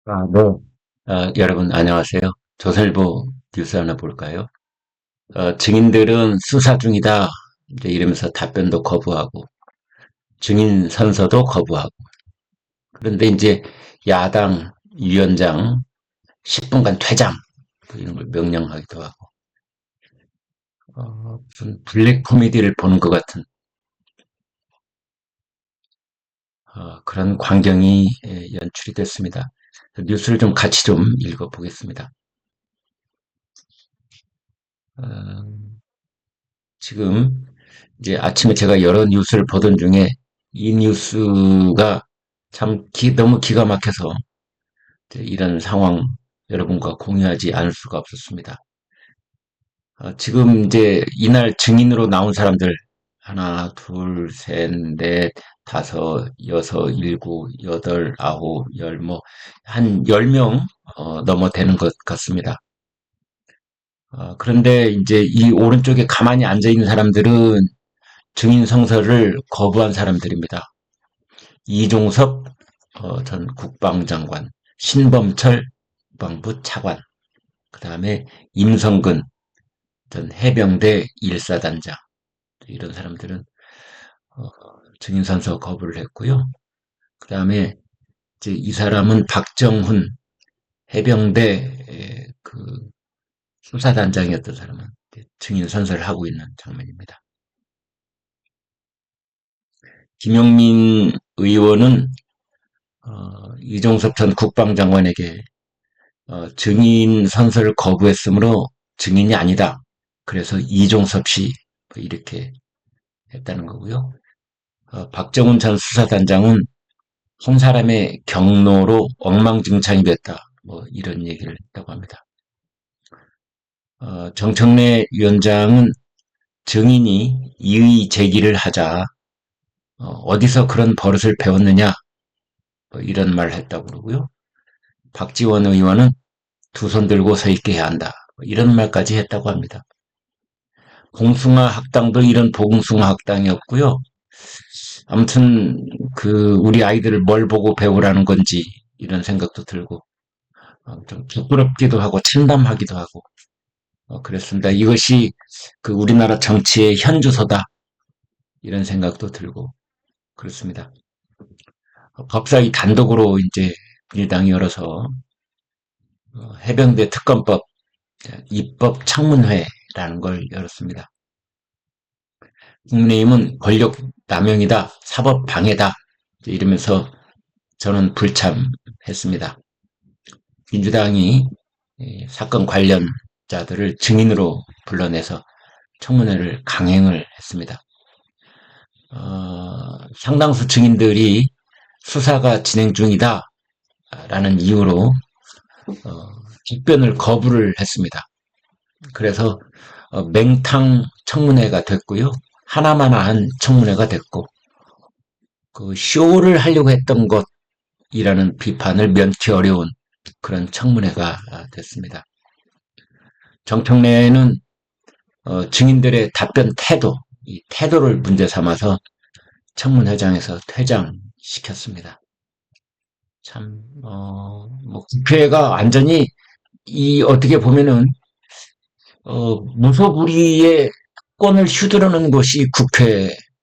네. 여러분 안녕하세요. 조선일보 뉴스 하나 볼까요? 증인들은 수사 중이다. 이제 이러면서 답변도 거부하고 증인 선서도 거부하고 그런데 이제 야당 위원장 10분간 퇴장 뭐 이런 걸 명령하기도 하고 무슨 블랙 코미디를 보는 것 같은 그런 광경이 연출이 됐습니다. 뉴스를 좀 같이 좀 읽어보겠습니다. 어, 지금 이제 아침에 제가 여러 뉴스를 보던 중에 이 뉴스가 참 너무 기가 막혀서 이런 상황 여러분과 공유하지 않을 수가 없었습니다. 지금 이제 이날 증인으로 나온 사람들 하나, 둘, 셋, 넷, 다섯, 여섯, 일곱, 여덟, 아홉, 열, 뭐, 한 10명 넘어 되는 것 같습니다. 그런데 이제 이 오른쪽에 가만히 앉아 있는 사람들은 증인 성서를 거부한 사람들입니다. 이종섭 전 국방장관, 신범철 국방부 차관, 그 다음에 임성근 전 해병대 1사단장, 이런 사람들은 어, 증인선서 거부를 했고요. 그 다음에 이제 이 사람은 박정훈 해병대 그 수사단장이었던 사람은 증인선서를 하고 있는 장면입니다. 김용민 의원은 이종섭 전 국방장관에게 증인 선서를 거부했으므로 증인이 아니다. 그래서 이종섭 씨 이렇게 했다는 거고요. 박정훈 전 수사단장은 한 사람의 경로로 엉망진창이 됐다. 뭐 이런 얘기를 했다고 합니다. 정청래 위원장은 증인이 이의 제기를 하자 어디서 그런 버릇을 배웠느냐 뭐 이런 말을 했다고 그러고요. 박지원 의원은 두 손 들고 서 있게 해야 한다. 뭐 이런 말까지 했다고 합니다. 봉숭아 학당도 이런 봉숭아 학당이었고요. 아무튼 그 우리 아이들을 뭘 보고 배우라는 건지 이런 생각도 들고 좀 부끄럽기도 하고 참담하기도 하고 그랬습니다. 이것이 그 우리나라 정치의 현주소다 이런 생각도 들고 그렇습니다. 법사위 단독으로 이제 민주당이 열어서 해병대 특검법 입법 청문회라는 걸 열었습니다. 국민의힘은 권력 남용이다, 사법 방해다 이러면서 저는 불참했습니다. 민주당이 사건 관련자들을 증인으로 불러내서 청문회를 강행을 했습니다. 상당수 증인들이 수사가 진행 중이다라는 이유로 답변을 거부를 했습니다. 그래서 맹탕 청문회가 됐고요. 하나마나한 청문회가 됐고 그 쇼를 하려고 했던 것이라는 비판을 면치 어려운 그런 청문회가 됐습니다. 정청래는 증인들의 답변 태도, 이 태도를 문제 삼아서 청문회장에서 퇴장시켰습니다. 참, 뭐 국회가 완전히 이 어떻게 보면은 무소불위의 권을 휘두르는 것이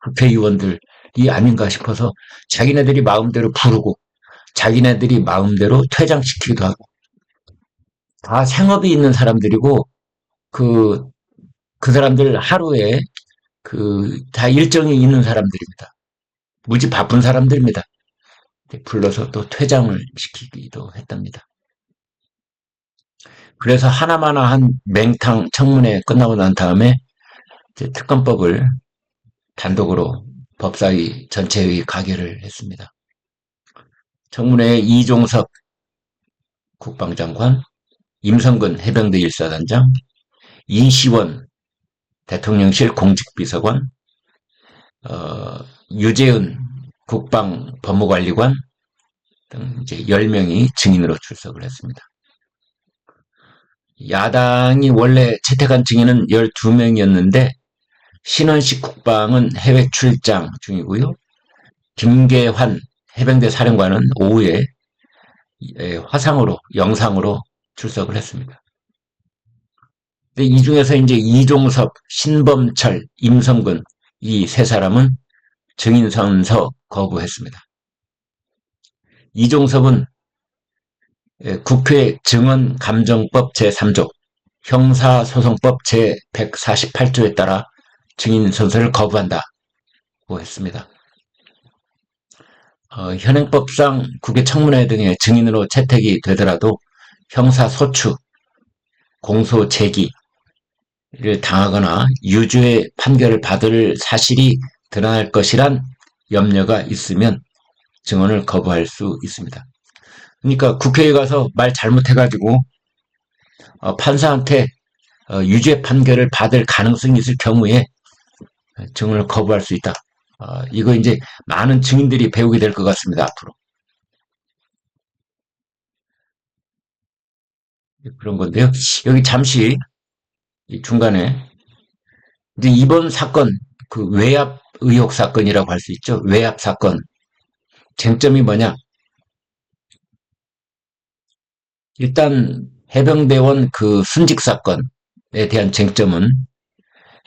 국회의원들이 아닌가 싶어서 자기네들이 마음대로 부르고 자기네들이 마음대로 퇴장시키기도 하고 다 생업이 있는 사람들이고 그, 그 사람들 하루에 다 일정이 있는 사람들입니다. 무지 바쁜 사람들입니다. 불러서 또 퇴장을 시키기도 했답니다. 그래서 하나마나 한 맹탕 청문회 끝나고 난 다음에 특검법을 단독으로 법사위 전체의 가결을 했습니다. 청문회에 이종섭 국방장관, 임성근 해병대 1사단장, 이시원 대통령실 공직비서관, 유재은 국방법무관리관 등 이제 10명이 증인으로 출석을 했습니다. 야당이 원래 채택한 증인은 12명이었는데 신원식 국방은 해외 출장 중이고요. 김계환 해병대 사령관은 오후에 화상으로, 영상으로 출석을 했습니다. 근데 이 중에서 이제 이종섭, 신범철, 임성근 이 세 사람은 증인 선서 거부했습니다. 이종섭은 국회 증언감정법 제3조, 형사소송법 제148조에 따라 증인 선서를 거부한다고 했습니다. 현행법상 국외 청문회 등의 증인으로 채택이 되더라도 형사소추, 공소 제기를 당하거나 유죄의 판결을 받을 사실이 드러날 것이란 염려가 있으면 증언을 거부할 수 있습니다. 그러니까 국회에 가서 말 잘못해가지고 판사한테 유죄 판결을 받을 가능성이 있을 경우에 증언을 거부할 수 있다. 이거 이제 많은 증인들이 배우게 될 것 같습니다. 앞으로. 그런 건데요. 여기 잠시 중간에 이제 이번 사건 그 외압 의혹 사건이라고 할 수 있죠. 외압 사건 쟁점이 뭐냐? 일단 해병대원 그 순직 사건에 대한 쟁점은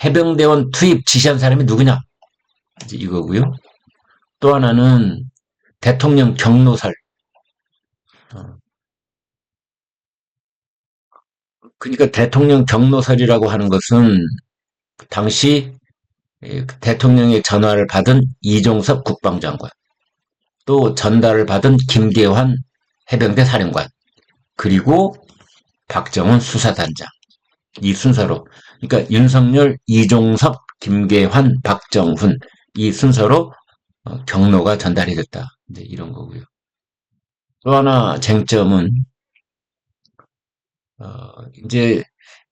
해병대원 투입 지시한 사람이 누구냐? 이제 이거고요. 또 하나는 대통령 경로설. 어, 그러니까 대통령 경로설이라고 하는 것은 당시 대통령의 전화를 받은 이종섭 국방장관, 또 전달을 받은 김계환 해병대 사령관, 그리고 박정훈 수사단장. 이 순서로. 그러니까 윤석열, 이종섭, 김계환, 박정훈 이 순서로 경로가 전달이 됐다. 이제 이런 거고요. 또 하나 쟁점은 이제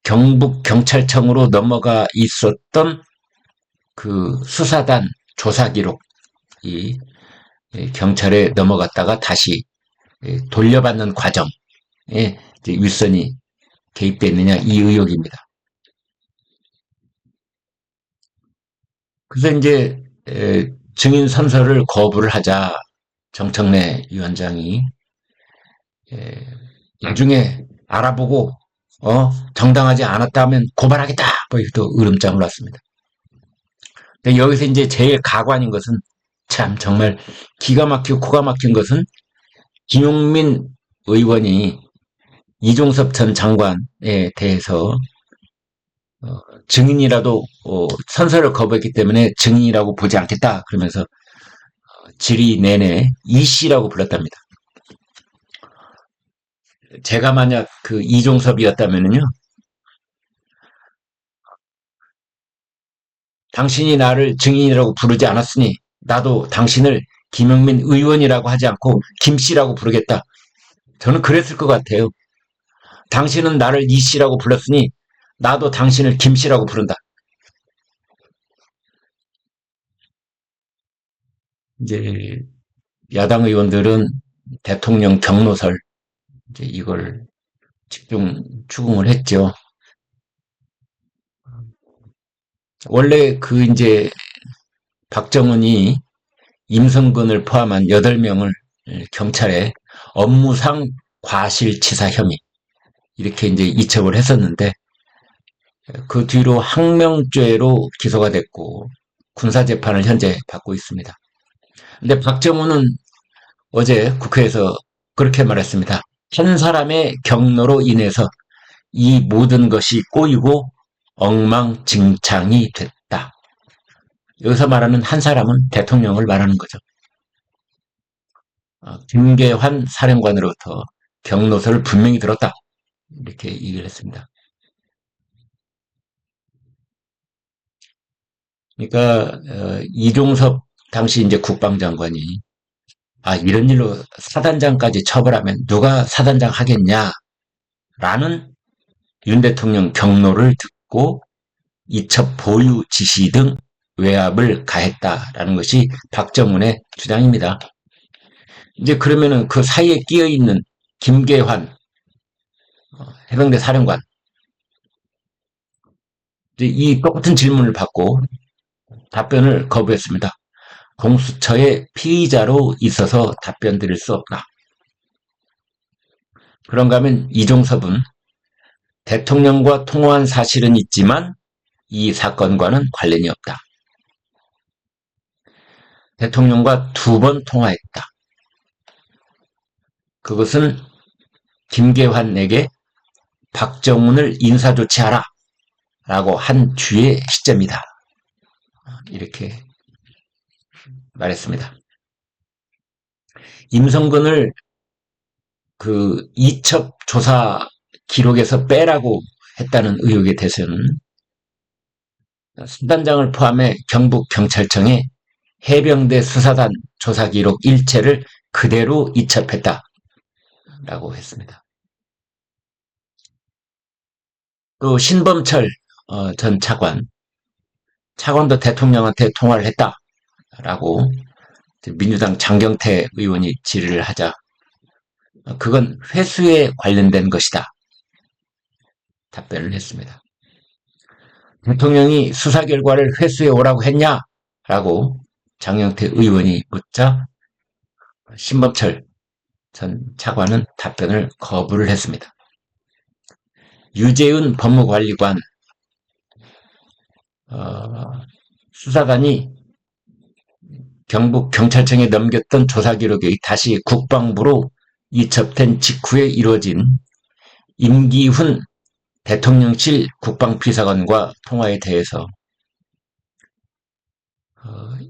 경북 경찰청으로 넘어가 있었던 그 수사단 조사 기록이 경찰에 넘어갔다가 다시 돌려받는 과정에 이제 윗선이 개입됐느냐 이 의혹입니다. 그래서 이제 증인 선서를 거부를 하자 정청래 위원장이 나중에 알아보고 정당하지 않았다면 고발하겠다 뭐 이렇게 또 으름장을 놨습니다. 근데 여기서 이제 제일 가관인 것은 참 정말 기가 막히고 코가 막힌 것은 김용민 의원이 이종섭 전 장관에 대해서 증인이라도 선서를 거부했기 때문에 증인이라고 보지 않겠다 그러면서 질의 내내 이씨라고 불렀답니다. 제가 만약 그 이종섭이었다면요, 당신이 나를 증인이라고 부르지 않았으니 나도 당신을 김용민 의원이라고 하지 않고 김씨라고 부르겠다. 저는 그랬을 것 같아요. 당신은 나를 이씨라고 불렀으니 나도 당신을 김씨라고 부른다. 이제 야당 의원들은 대통령 경로설 이제 이걸 집중 추궁을 했죠. 원래 그 이제 박정은이 임성근을 포함한 8명을 경찰에 업무상 과실치사 혐의 이렇게 이제 이첩을 했었는데 그 뒤로 항명죄로 기소가 됐고 군사재판을 현재 받고 있습니다. 근데 박정훈은 어제 국회에서 그렇게 말했습니다. 한 사람의 경로로 인해서 이 모든 것이 꼬이고 엉망진창이 됐다. 여기서 말하는 한 사람은 대통령을 말하는 거죠. 김계환 사령관으로부터 경로서를 분명히 들었다. 이렇게 얘기를 했습니다. 그러니까 이종섭 당시 이제 국방장관이 이런 일로 사단장까지 처벌하면 누가 사단장 하겠냐라는 윤 대통령 경로를 듣고 이첩 보유 지시 등 외압을 가했다라는 것이 박정훈의 주장입니다. 이제 그러면은 그 사이에 끼어 있는 김계환 해병대 사령관 이제 이 똑같은 질문을 받고 답변을 거부했습니다. 공수처의 피의자로 있어서 답변 드릴 수 없다. 그런가 하면 이종섭은 대통령과 통화한 사실은 있지만 이 사건과는 관련이 없다. 대통령과 2번 통화했다. 그것은 김계환에게 박정훈을 인사조치하라 라고 한 주의 시점이다. 이렇게 말했습니다. 임성근을 그 이첩 조사 기록에서 빼라고 했다는 의혹에 대해서는 수단장을 포함해 경북경찰청에 해병대 수사단 조사 기록 일체를 그대로 이첩했다라고 했습니다. 또 신범철 전 차관도 대통령한테 통화를 했다라고 민주당 장경태 의원이 질의를 하자 그건 회수에 관련된 것이다 답변을 했습니다. 대통령이 수사 결과를 회수해 오라고 했냐라고 장경태 의원이 묻자 신범철 전 차관은 답변을 거부를 했습니다. 유재은 법무관리관 수사단이 경북경찰청에 넘겼던 조사 기록이 다시 국방부로 이첩된 직후에 이루어진 임기훈 대통령실 국방비서관과 통화에 대해서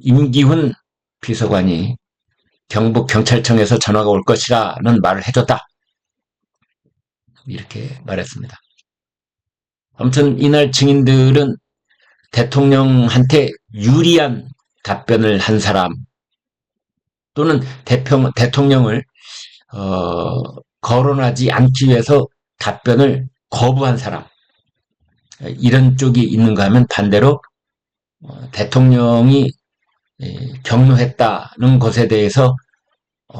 임기훈 비서관이 경북경찰청에서 전화가 올 것이라는 말을 해줬다. 이렇게 말했습니다. 아무튼 이날 증인들은 대통령한테 유리한 답변을 한 사람 또는 대통령을 거론하지 않기 위해서 답변을 거부한 사람 이런 쪽이 있는가 하면 반대로 대통령이 경로했다는 것에 대해서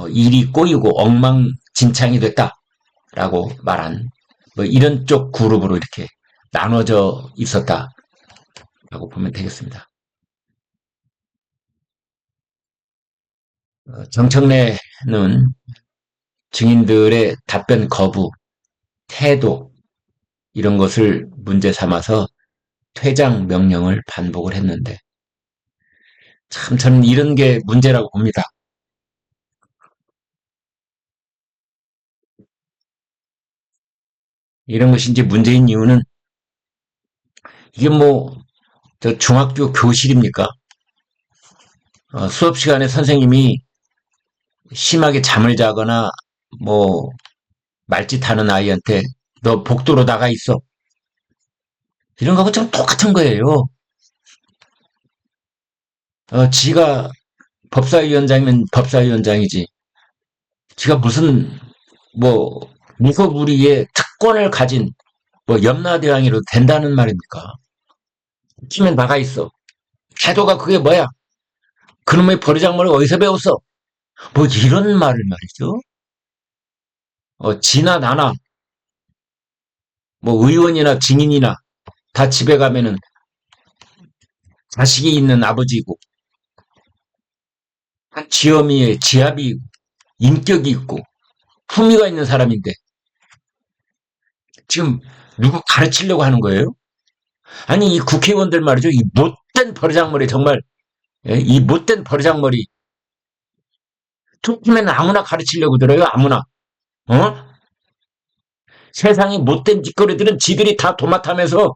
일이 꼬이고 엉망진창이 됐다라고 말한 이런 쪽 그룹으로 이렇게 나눠져 있었다라고 보면 되겠습니다. 정청래는 증인들의 답변 거부, 태도 이런 것을 문제 삼아서 퇴장 명령을 반복을 했는데 참 저는 이런 게 문제라고 봅니다. 이런 것이 이제 문제인 이유는 이게 저 중학교 교실입니까? 수업 시간에 선생님이 심하게 잠을 자거나 말짓하는 아이한테 너 복도로 나가 있어. 이런 거하고 좀 똑같은 거예요. 지가 법사위원장이면 법사위원장이지. 지가 무슨 무소불위의 특권을 가진 염라대왕이라도 된다는 말입니까? 치면 나가 있어. 태도가 그게 뭐야? 그놈의 버르장머리 어디서 배웠어? 이런 말을 말이죠. 지나 나나 의원이나 증인이나 다 집에 가면은 자식이 있는 아버지고 지엄이에 지압이 인격이 있고 품위가 있는 사람인데 지금 누구 가르치려고 하는 거예요? 아니 이 국회의원들 말이죠. 이 못된 버르장머리 정말 이 못된 버르장머리 툭 치면 아무나 가르치려고 들어요. 아무나. 세상에 못된 짓거리들은 지들이 다 도맡아면서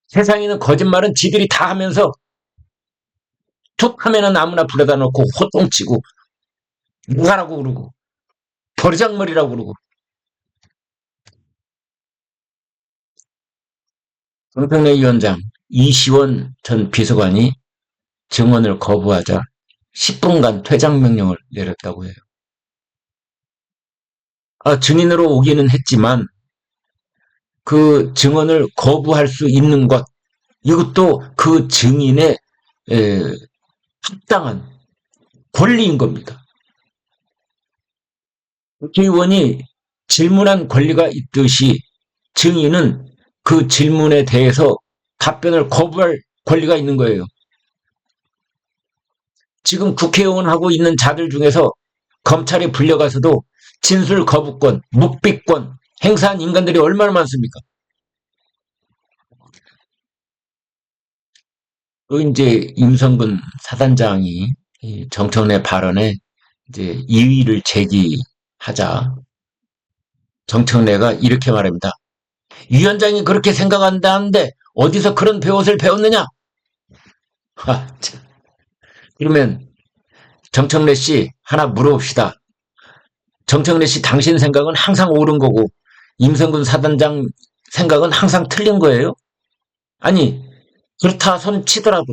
세상에 있는 거짓말은 지들이 다 하면서 툭 하면은 아무나 불러다 놓고 호똥치고 누가라고 그러고 버르장머리라고 그러고 정청래 위원장 이시원 전 비서관이 증언을 거부하자 10분간 퇴장 명령을 내렸다고 해요. 증인으로 오기는 했지만 그 증언을 거부할 수 있는 것 이것도 그 증인의 합당한 권리인 겁니다. 국회의원이 질문한 권리가 있듯이 증인은 그 질문에 대해서 답변을 거부할 권리가 있는 거예요. 지금 국회의원하고 있는 자들 중에서 검찰에 불려가서도 진술 거부권, 묵비권 행사한 인간들이 얼마나 많습니까? 또 이제 임성근 사단장이 정청래 발언에 이제 이의를 제기하자 정청래가 이렇게 말합니다. 위원장이 그렇게 생각한다는데 어디서 그런 배옷을 배웠느냐? 그러면 정청래 씨 하나 물어봅시다. 정청래 씨 당신 생각은 항상 옳은 거고 임성근 사단장 생각은 항상 틀린 거예요? 아니 그렇다 손 치더라도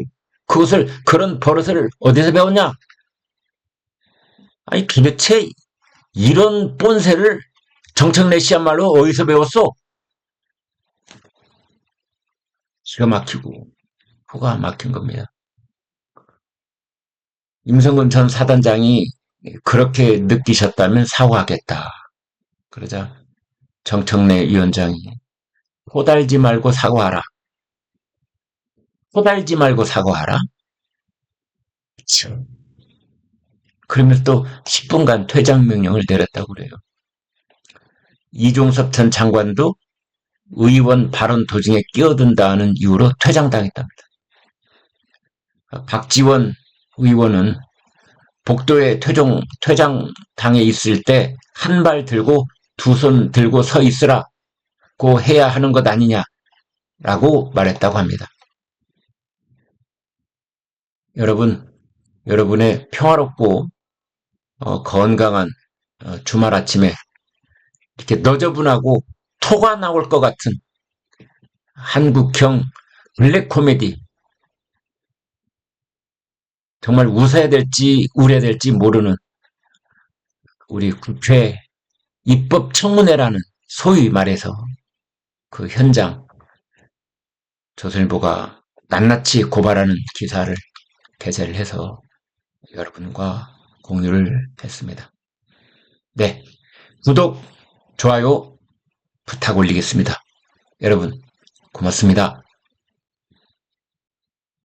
그것을 그런 버릇을 어디서 배웠냐? 아니 도대체 이런 본세를 정청래 씨야말로 어디서 배웠어? 기가 막히고 코가 막힌 겁니다. 임성근 전 사단장이 그렇게 느끼셨다면 사과하겠다. 그러자 정청래 위원장이 호달지 말고 사과하라. 호달지 말고 사과하라. 그렇죠. 그러면서 또 10분간 퇴장 명령을 내렸다고 그래요. 이종섭 전 장관도 의원 발언 도중에 끼어든다는 이유로 퇴장당했답니다. 박지원 의원은 복도에 퇴장당해 있을 때 한 발 들고 두 손 들고 서 있으라고 해야 하는 것 아니냐라고 말했다고 합니다. 여러분, 여러분의 평화롭고 건강한 주말 아침에 이렇게 너저분하고 토가 나올 것 같은 한국형 블랙 코미디 정말 웃어야 될지 울어야 될지 모르는 우리 국회 입법청문회라는 소위 말해서 그 현장 조선일보가 낱낱이 고발하는 기사를 게재를 해서 여러분과 공유를 했습니다. 네, 구독, 좋아요 부탁 올리겠습니다. 여러분 고맙습니다.